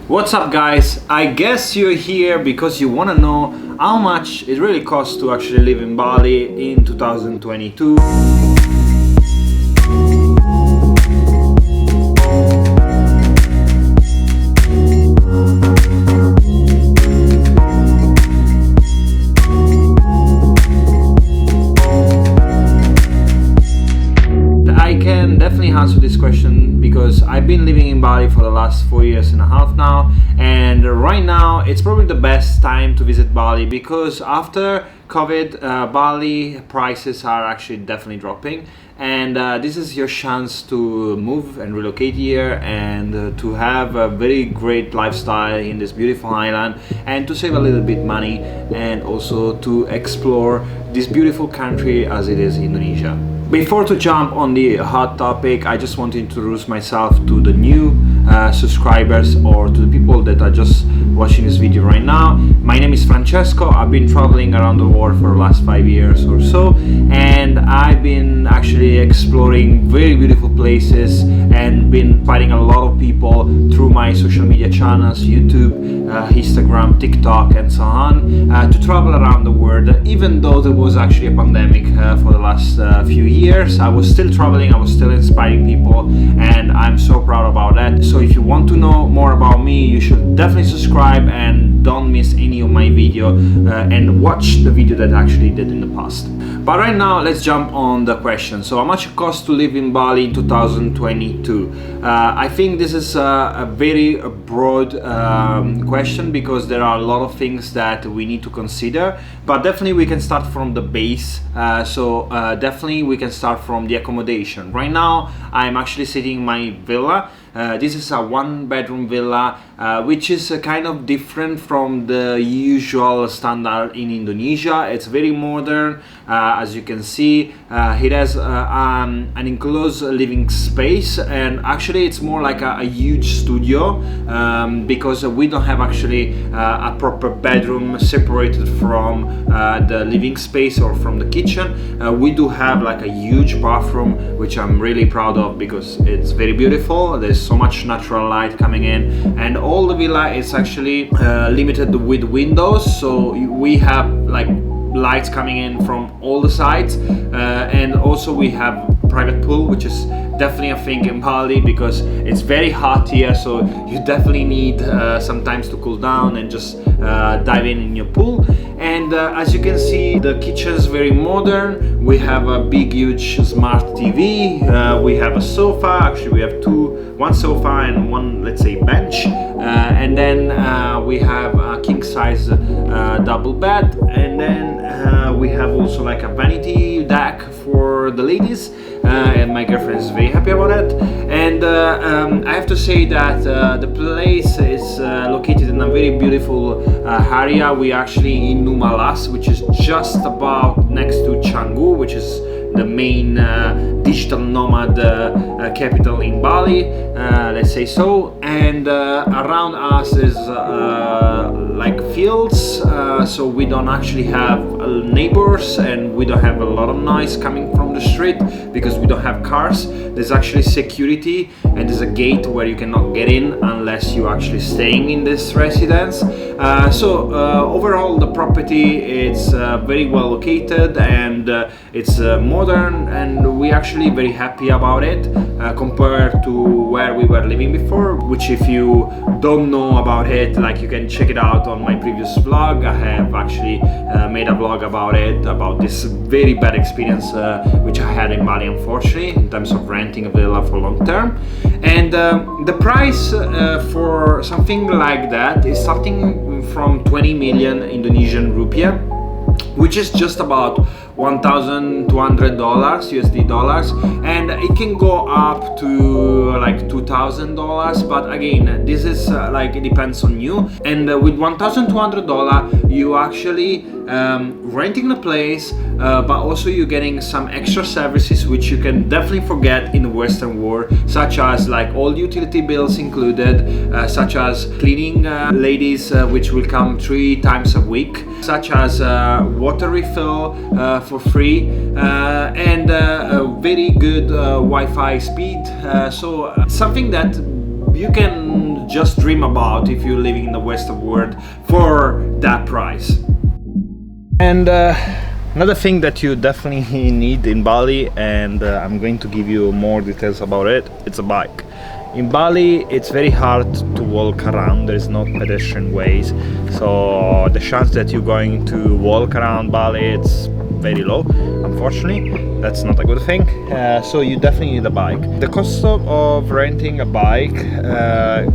What's up guys? I guess you're here because you want to know how much it really costs to actually live in Bali in 2022. I can definitely answer this question because I've been living in Bali for the last 4 years and a half now, and right now it's probably the best time to visit Bali because after COVID, Bali prices are actually definitely dropping, and this is your chance to move and relocate here and to have a very great lifestyle in this beautiful island and to save a little bit money and also to explore this beautiful country as it is Indonesia. Before to jump on the hot topic, I just want to introduce myself to the new subscribers or to the people that are just watching this video right now. My name is Francesco. I've been traveling around the world for the last 5 years or so, and I've been actually exploring very beautiful places and been inviting a lot of people through my social media channels, YouTube, Instagram, TikTok and so on, to travel around the world. Even though there was actually a pandemic for the last few years, I was still traveling, I was still inspiring people, and I'm so proud about that. So if you want to know more about me, you should definitely subscribe and don't miss any of my video and watch the video that I actually did in the past. But right now let's jump on the question. So how much it costs to live in Bali in 2022? I think this is a very broad question because there are a lot of things that we need to consider, but definitely we can start from the base. Definitely we can start from the accommodation. Right now I'm actually sitting in my villa. This is a one-bedroom villa, which is kind of different from the usual standard in Indonesia. It's very modern, as you can see. It has an enclosed living space, and actually it's more like a huge studio because we don't have actually a proper bedroom separated from the living space or from the kitchen. We do have like a huge bathroom, which I'm really proud of because it's very beautiful. There's so much natural light coming in, and all the villa is actually limited with windows, so we have like lights coming in from all the sides, and also we have private pool, which is definitely a thing in Bali because it's very hot here, so you definitely need sometimes to cool down and just dive in your pool. And as you can see, the kitchen is very modern. We have a big huge smart TV, we have a sofa, actually we have one sofa and one, let's say, bench, and then we have a king size double bed, and then we have also like a vanity deck for the ladies, and my girlfriend is very happy about it. And I have to say that the place is located in a very beautiful area. We actually in Numalas, which is just about next to Canggu, which is the main digital nomad capital in Bali, let's say so. And around us is like fields, so we don't actually have neighbors and we don't have a lot of noise coming from the street because we don't have cars. There's actually security and there's a gate where you cannot get in unless you're actually staying in this residence. So overall the property is very well located, and it's modern, and we're actually very happy about it compared to where we were living before, which if you don't know about it, like, you can check it out on my previous vlog. I have actually made a vlog about it, about this very bad experience which I had in Bali, unfortunately, in terms of renting a villa for long term. And the price for something like that is starting from 20 million Indonesian rupiah, which is just about $1,200 USD dollars, and it can go up to like $2,000, but again, this is like, it depends on you. And with $1,200 you actually renting the place, but also you're getting some extra services which you can definitely forget in the Western world, such as like all utility bills included, such as cleaning ladies which will come 3 times a week, such as water refill for free, and a very good Wi-Fi speed. So something that you can just dream about if you're living in the Western world for that price. And another thing that you definitely need in Bali, and I'm going to give you more details about it, it's a bike. In Bali, it's very hard to walk around. There is no pedestrian ways, so the chance that you're going to walk around Bali, it's very low. Unfortunately, that's not a good thing. So you definitely need a bike. The cost of renting a bike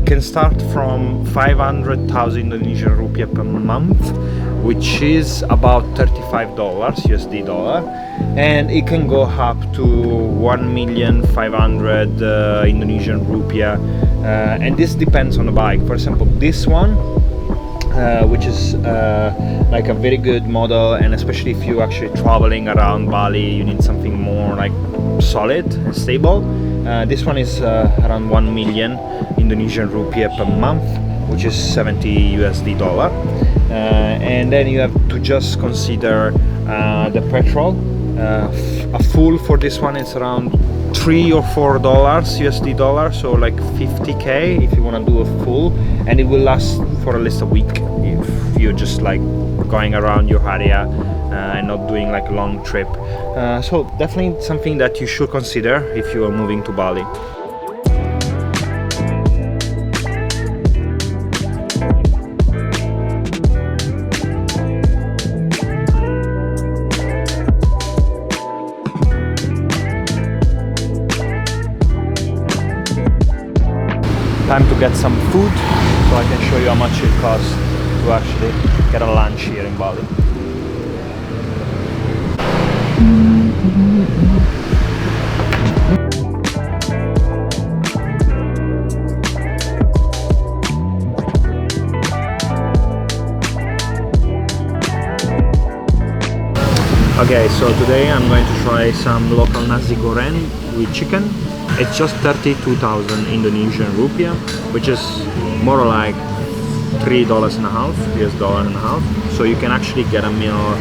can start from 500,000 Indonesian rupiah per month, which is about $35 USD dollar, and it can go up to 1,500,000 Indonesian rupiah, and this depends on the bike. For example, this one, which is like a very good model, and especially if you're actually traveling around Bali, you need something more like solid and stable. This one is around 1 million Indonesian rupiah per month, which is 70 USD dollar. And then you have to just consider the petrol. A full for this one is around $3 or $4 USD dollar, so like 50k if you want to do a full, and it will last for at least a week if you're just like going around your area and not doing like a long trip. So definitely something that you should consider if you are moving to Bali. Time to get some food, so I can show you how much it costs to actually get a lunch here in Bali. Okay, so today I'm going to try some local nasi goreng with chicken. It's just 32,000 Indonesian rupiah, which is more like $3.50 US dollar and a half. So you can actually get a meal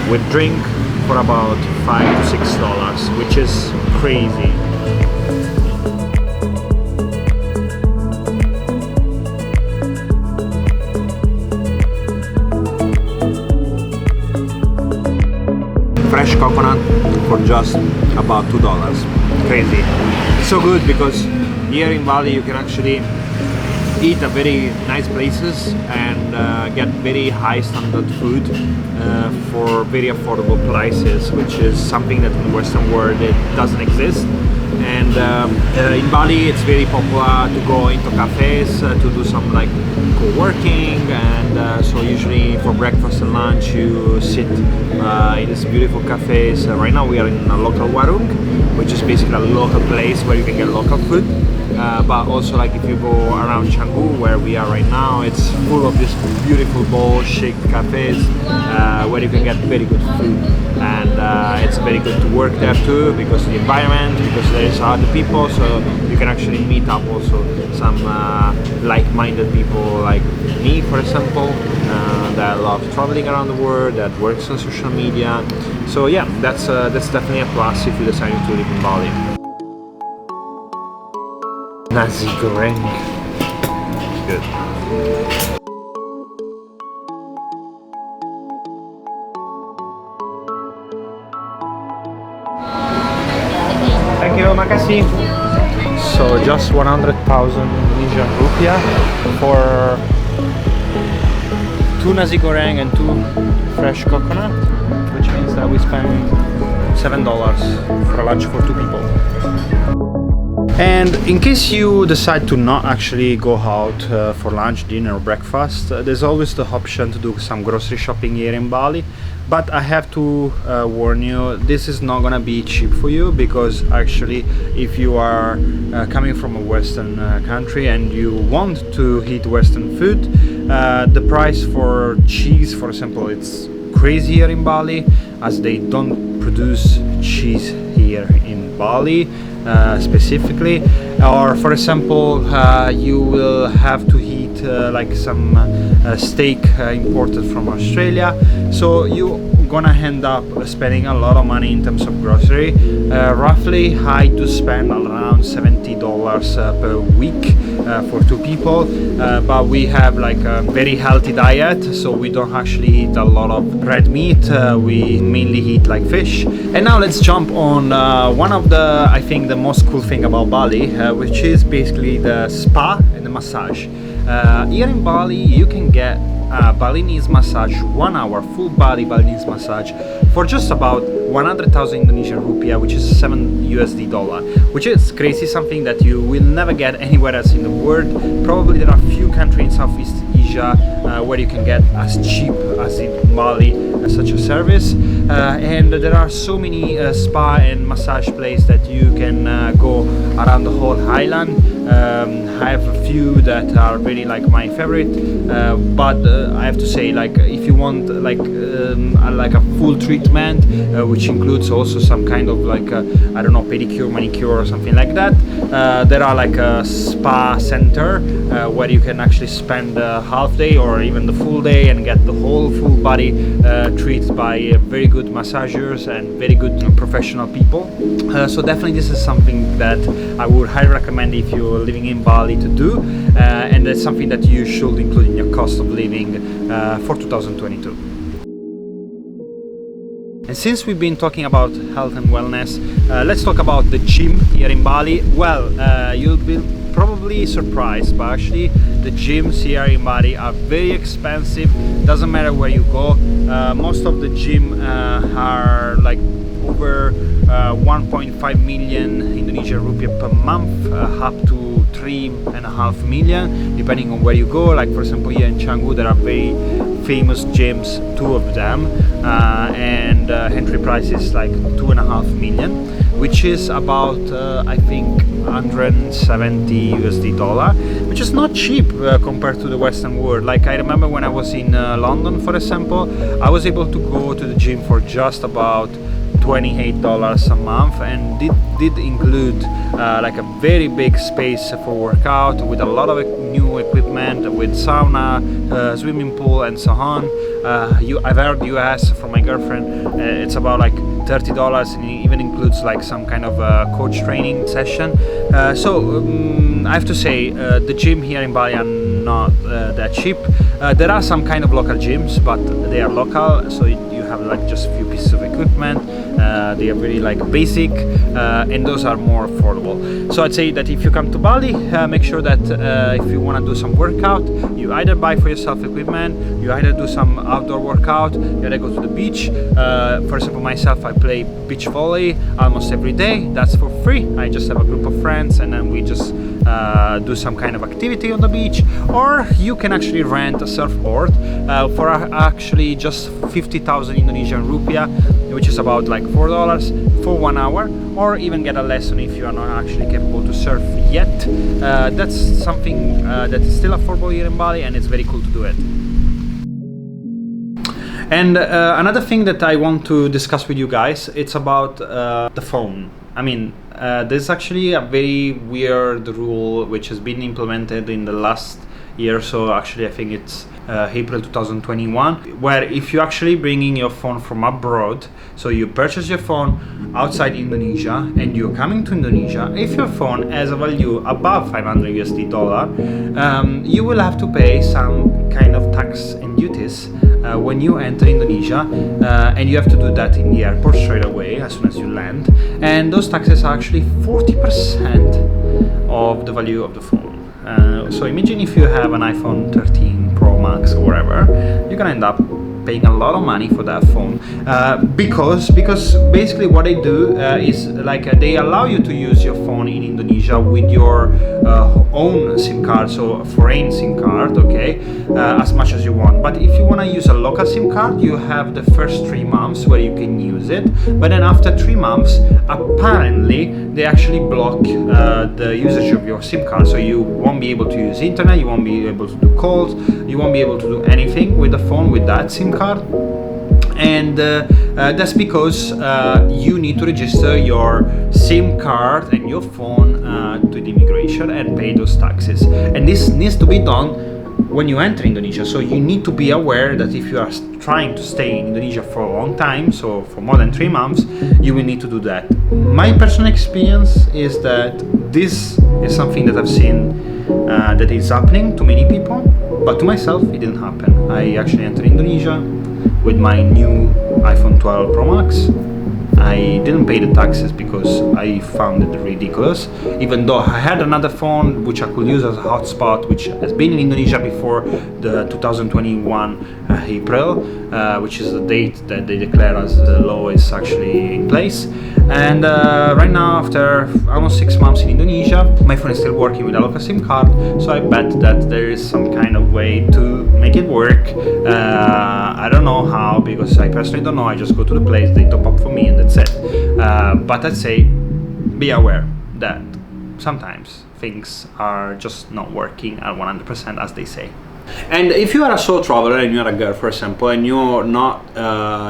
with drink for about $5 to $6, which is crazy. Fresh coconut for just about $2. Crazy. It's so good because here in Bali you can actually eat at very nice places and get very high standard food for very affordable prices, which is something that in the Western world it doesn't exist. And in Bali it's very popular to go into cafes to do some like co-working, and so usually for breakfast and lunch you sit in these beautiful cafes. Right now we are in a local warung, which is basically a local place where you can get local food, but also like if you go around Canggu where we are right now, it's full of these beautiful bowl chic cafes where you can get very good food, and it's very good to work there too because of the environment, because there is other people, so you can actually meet up also some like-minded people like me, for example, that love traveling around the world, that works on social media. So yeah, that's definitely a plus if you decide to live in Bali. Nasi goreng, good. Thank you, makasih. So just 100,000 Indonesian rupiah for 2 nasi goreng and 2 fresh coconut, which means that we spend $7 for a lunch for 2 people. And in case you decide to not actually go out for lunch, dinner or breakfast, there's always the option to do some grocery shopping here in Bali. But I have to warn you, this is not gonna be cheap for you, because actually if you are coming from a Western country and you want to eat Western food, the price for cheese, for example, it's crazy here in Bali, as they don't produce cheese here in Bali specifically. Or for example, you will have to eat like some steak imported from Australia, so you gonna end up spending a lot of money in terms of grocery. Roughly I do spend around $70 per week for 2 people, but we have like a very healthy diet, so we don't actually eat a lot of red meat. We mainly eat like fish. And now let's jump on one of the, I think, the most cool thing about Bali, which is basically the spa and the massage. Here in Bali you can get Balinese massage, 1 hour full body Balinese massage for just about 100,000 Indonesian rupiah, which is $7, which is crazy, something that you will never get anywhere else in the world. Probably there are few countries in Southeast Asia where you can get as cheap as in Bali such a service, and there are so many spa and massage places that you can go around the whole island. I have a few that are really like my favorite, but I have to say, like, if you want like a full treatment, which includes also some kind of like I don't know, pedicure, manicure or something like that, there are like a spa center where you can actually spend a half day or even the full day and get the whole full body treated by very good massagers and very good professional people. So definitely this is something that I would highly recommend if you're living in Bali to do, and it's something that you should include in your cost of living for 2022. And since we've been talking about health and wellness, let's talk about the gym here in Bali. Well, you'll be probably surprised, but actually the gyms here in Bali are very expensive. Doesn't matter where you go. Most of the gym are like over 1.5 million Indonesian rupiah per month, up to 3.5 million, depending on where you go. Like for example, here in Canggu there are very famous gyms, 2 of them, and entry price is like 2.5 million, which is about I think $170, which is not cheap compared to the Western world. Like I remember when I was in London, for example, I was able to go to the gym for just about $28 a month, and did include like a very big space for workout with a lot of new equipment, with sauna, swimming pool and so on. I've heard US from my girlfriend, it's about like $30, and it even includes like some kind of coach training session. So I have to say the gym here in Bali are not that cheap. There are some kind of local gyms, but they are local, so you have like just a few pieces of equipment. They are very like basic, and those are more affordable. So I'd say that if you come to Bali, make sure that if you want to do some workout, you either buy for yourself equipment, you either do some outdoor workout, you either go to the beach. For example, myself, I play beach volley almost every day. That's for free. I just have a group of friends and then we just do some kind of activity on the beach. Or you can actually rent a surfboard for actually just 50,000 Indonesian rupiah, which is about like $4 for 1 hour, or even get a lesson if you are not actually capable to surf yet. That's something that is still affordable here in Bali, and it's very cool to do it. And another thing that I want to discuss with you guys, it's about the phone. I mean, there's actually a very weird rule which has been implemented in the last year or so. Actually, I think it's April 2021, where if you actually bringing your phone from abroad, so you purchase your phone outside Indonesia and you're coming to Indonesia, if your phone has a value above $500, you will have to pay some kind of tax and duties when you enter Indonesia, and you have to do that in the airport straight away as soon as you land, and those taxes are actually 40% of the value of the phone. So imagine if you have an iPhone 13 Pro Max or whatever, you're gonna end up paying a lot of money for that phone, because basically what they do is like they allow you to use your phone in Indonesia with your own SIM card, so a foreign SIM card, okay, as much as you want. But if you want to use a local SIM card, you have the first 3 months where you can use it, but then after 3 months, apparently they actually block the usage of your SIM card, so you won't be able to use internet, you won't be able to do calls, you won't be able to do anything with the phone with that SIM card. And that's because you need to register your SIM card and your phone to the immigration and pay those taxes, and this needs to be done when you enter Indonesia. So you need to be aware that if you are trying to stay in Indonesia for a long time, so for more than 3 months, you will need to do that. My personal experience is that this is something that I've seen that is happening to many people, but to myself it didn't happen. I actually entered Indonesia with my new iPhone 12 Pro Max. I didn't pay the taxes because I found it ridiculous, even though I had another phone which I could use as a hotspot, which has been in Indonesia before the 2021 April, which is the date that they declare as the law is actually in place. And right now, after almost 6 months in Indonesia, my phone is still working with a local SIM card, so I bet that there is some kind of way to make it work. I don't know how, because I personally don't know. I just go to the place, they top up for me, and that's it. But I'd say be aware that sometimes things are just not working at 100% as they say. And if you are a solo traveler and you are a girl, for example, and you're not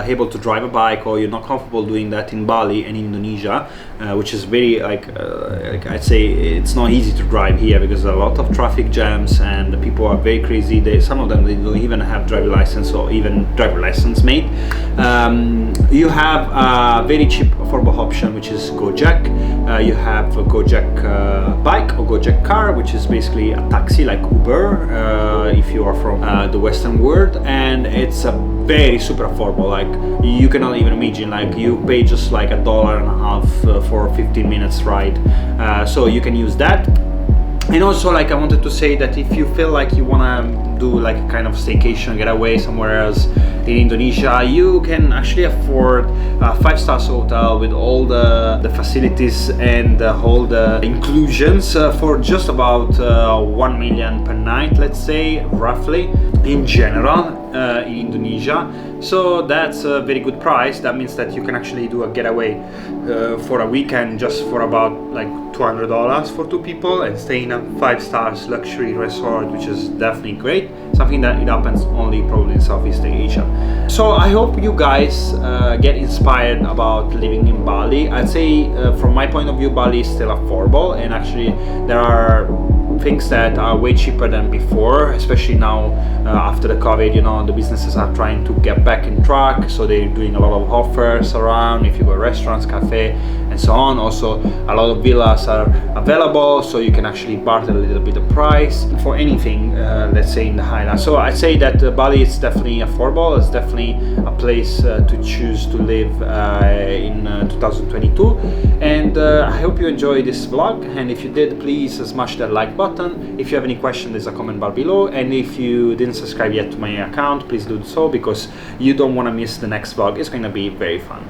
able to drive a bike, or you're not comfortable doing that in Bali and Indonesia, which is very like I'd say it's not easy to drive here because there are a lot of traffic jams and the people are very crazy. Some of them they don't even have driver license or even driver license mate. You have a very cheap affordable option, which is Gojek. You have a Gojek bike or Gojek car, which is basically a taxi like Uber if you are from the Western world, and it's a very super affordable. Like you cannot even imagine, like you pay just like $1.50 for 15 minutes ride, so you can use that. And also, like, I wanted to say that if you feel like you wanna do like a kind of staycation, get away somewhere else in Indonesia, you can actually afford a 5-star hotel with all the facilities and all the inclusions for just about 1 million per night, let's say, roughly, in general, in Indonesia. So that's a very good price. That means that you can actually do a getaway for a weekend just for about like $200 for 2 people and stay in a 5-star luxury resort, which is definitely great. Something that it happens only probably in Southeast Asia. So I hope you guys get inspired about living in Bali. I'd say from my point of view, Bali is still affordable, and actually there are things that are way cheaper than before, especially now after the COVID. You know, the businesses are trying to get back in track, so they're doing a lot of offers around. If you go to restaurants, cafe, and so on. Also, a lot of villas are available, so you can actually barter a little bit of price for anything, let's say in the highlands. So I'd say that Bali is definitely affordable. It's definitely a place to choose to live in 2022. And I hope you enjoyed this vlog, and if you did, please smash that like button. If you have any question, there's a comment bar below, and if you didn't subscribe yet to my account, please do so, because you don't want to miss the next vlog. It's going to be very fun.